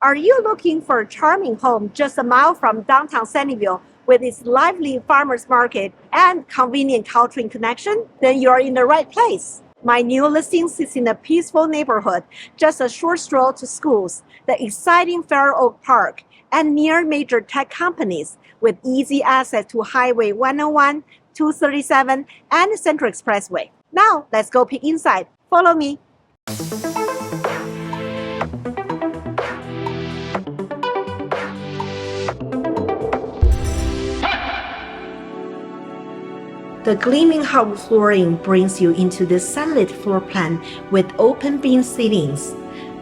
Are you looking for a charming home just a mile from downtown Sunnyvale with its lively farmers market and convenient Caltrain connection? Then you're in the right place. My new listing sits in a peaceful neighborhood, just a short stroll to schools, the exciting Fair Oak Park, and near major tech companies with easy access to Highway 101, 237, and Central Expressway. Now, let's go peek inside. Follow me. The gleaming hardwood flooring brings you into this sunlit floor plan with open beam ceilings,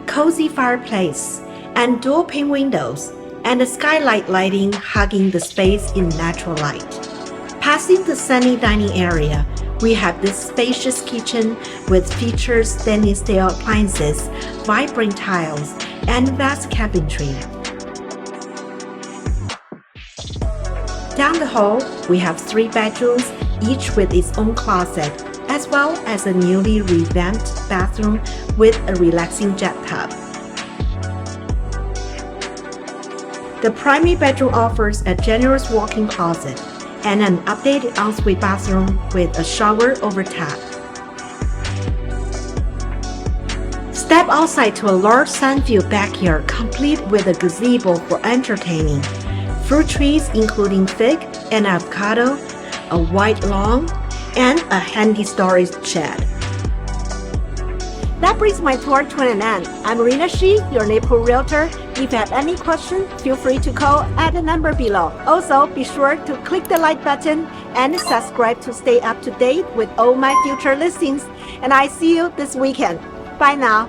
cozy fireplace, and dual-pane windows, and the skylight lighting hugging the space in natural light. Passing the sunny dining area, we have this spacious kitchen with features stainless steel appliances, vibrant tiles, and vast cabinetry. Down the hall, we have 3 bedrooms, each with its own closet, as well as a newly revamped bathroom with a relaxing jet tub. The primary bedroom offers a generous walk-in closet and an updated ensuite bathroom with a shower over tap. Step outside to a large sun-view backyard complete with a gazebo for entertaining, fruit trees including fig and avocado, a wide lawn, and a handy storage shed. That brings my tour to an end. I'm RENNA, your neighborhood realtor. If you have any questions, feel free to call at the number below. Also, be sure to click the like button and subscribe to stay up to date with all my future listings. And I see you this weekend. Bye now.